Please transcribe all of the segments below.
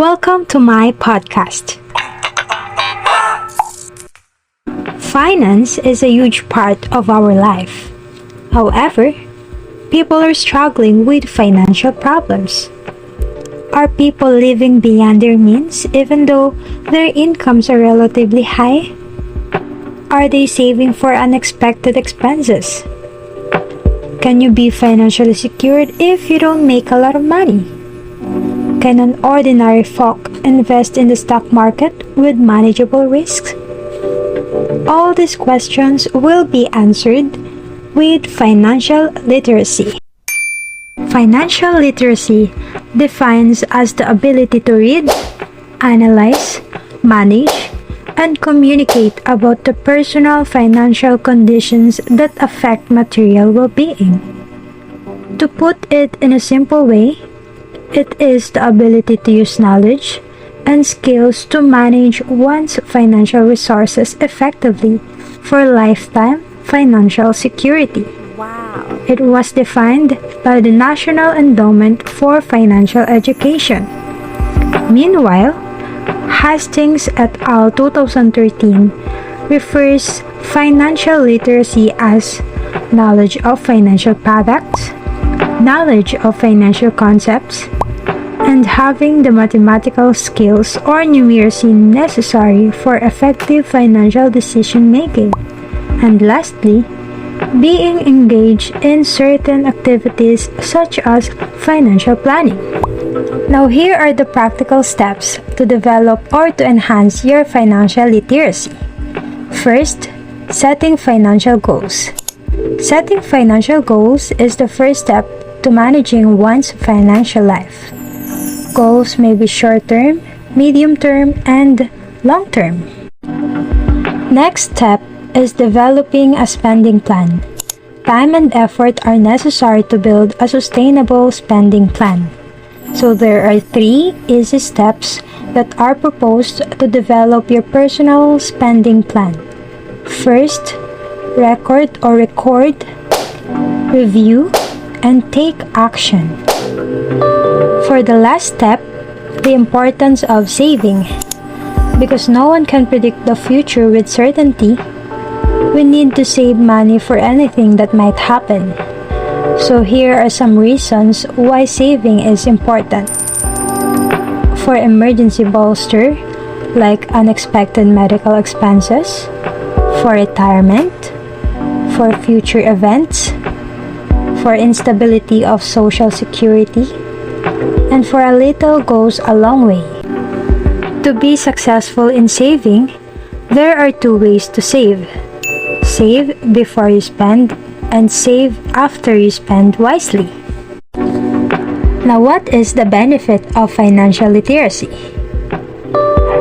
Welcome to my podcast. Finance is a huge part of our life. However, people are struggling with financial problems. Are people living beyond their means even though their incomes are relatively high? Are they saving for unexpected expenses? Can you be financially secured if you don't make a lot of money? Can an ordinary folk invest in the stock market with manageable risks? All these questions will be answered with financial literacy. Financial literacy defines as the ability to read, analyze, manage, and communicate about the personal financial conditions that affect material well-being. To put it in a simple way, it is the ability to use knowledge and skills to manage one's financial resources effectively for lifetime financial security. Wow. It was defined by the National Endowment for Financial Education. Meanwhile, Hastings et al. 2013 refers financial literacy as knowledge of financial products, knowledge of financial concepts, and having the mathematical skills or numeracy necessary for effective financial decision making. And lastly, being engaged in certain activities such as financial planning. Now here are the practical steps to develop or to enhance your financial literacy. First, setting financial goals. Setting financial goals is the first step to managing one's financial life. Goals may be short-term, medium-term, and long-term. Next step is developing a spending plan. Time and effort are necessary to build a sustainable spending plan. So there are 3 easy steps that are proposed to develop your personal spending plan. First, record, review, and take action. For the last step, the importance of saving. Because no one can predict the future with certainty, we need to save money for anything that might happen. So here are some reasons why saving is important. For emergency bolster, like unexpected medical expenses, for retirement, for future events, for instability of social security, and for a little goes a long way. To be successful in saving, there are 2 ways to save. Save before you spend and save after you spend wisely. Now, what is the benefit of financial literacy?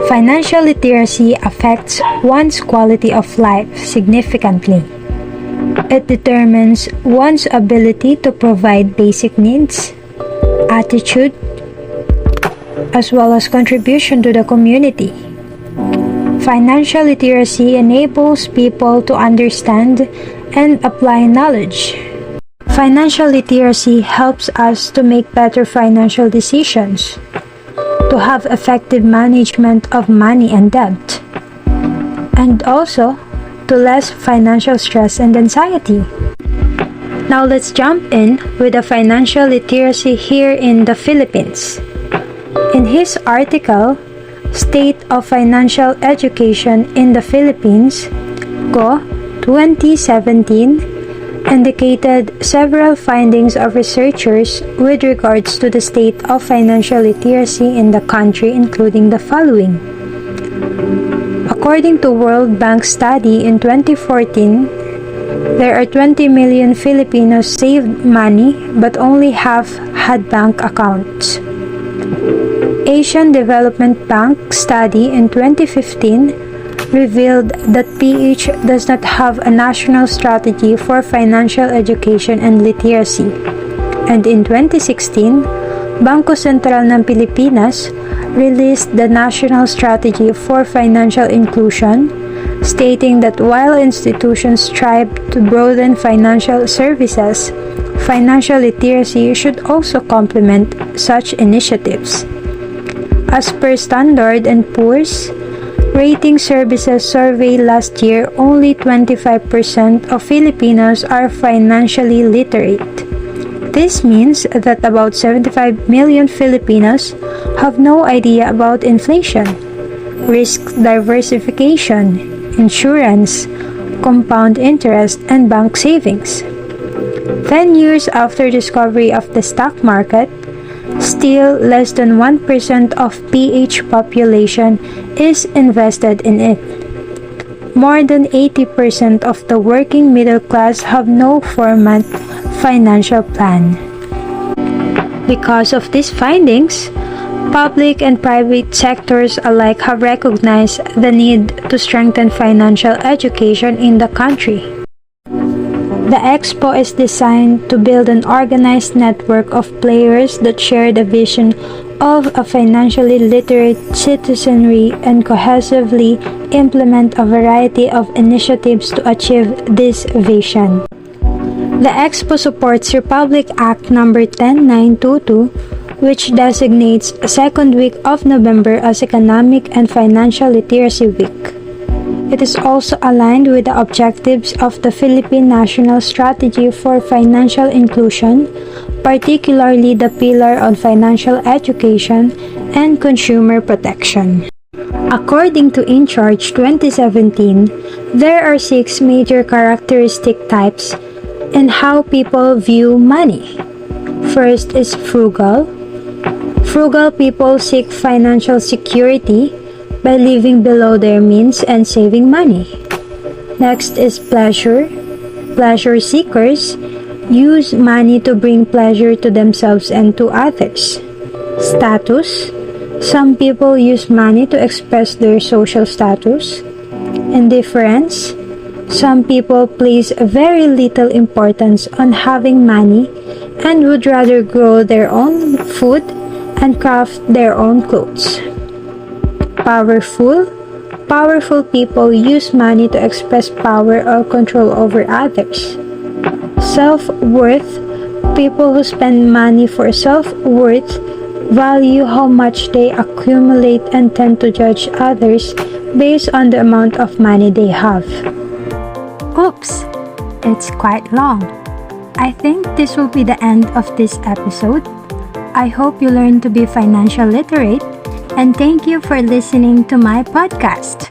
Financial literacy affects one's quality of life significantly. It determines one's ability to provide basic needs, attitude, as well as contribution to the community. Financial literacy enables people to understand and apply knowledge. Financial literacy helps us to make better financial decisions, to have effective management of money and debt, and also to less financial stress and anxiety. Now let's jump in with the financial literacy here in the Philippines. In his article, State of Financial Education in the Philippines, GO 2017, indicated several findings of researchers with regards to the state of financial literacy in the country, including the following. According to World Bank study in 2014, there are 20 million Filipinos saved money but only half had bank accounts. Asian Development Bank study in 2015 revealed that PH does not have a national strategy for financial education and literacy. And in 2016, Bangko Sentral ng Pilipinas released the National Strategy for Financial Inclusion, stating that while institutions strive to broaden financial services, financial literacy should also complement such initiatives. As per Standard & Poor's Rating Services survey last year, only 25% of Filipinos are financially literate. This means that about 75 million Filipinos have no idea about inflation, risk diversification, insurance, compound interest, and bank savings. 10 years after discovery of the stock market, still less than 1% of PH population is invested in it. More than 80% of the working middle class have no formal financial plan. Because of these findings, public and private sectors alike have recognized the need to strengthen financial education in the country. The Expo is designed to build an organized network of players that share the vision of a financially literate citizenry and cohesively implement a variety of initiatives to achieve this vision. The Expo supports Republic Act No. 10922, which designates second week of November as Economic and Financial Literacy Week. It is also aligned with the objectives of the Philippine National Strategy for Financial Inclusion, particularly the pillar on financial education and consumer protection. According to InCharge 2017, there are 6 major characteristic types in how people view money. First is frugal. Frugal people seek financial security by living below their means and saving money. Next is pleasure. Pleasure seekers use money to bring pleasure to themselves and to others. Status. Some people use money to express their social status. Indifference. Some people place very little importance on having money and would rather grow their own food and craft their own clothes. Powerful. Powerful people use money to express power or control over others. Self-worth. People who spend money for self-worth value how much they accumulate and tend to judge others based on the amount of money they have. Oops! It's quite long. I think this will be the end of this episode. I hope you learned to be financial literate, and thank you for listening to my podcast.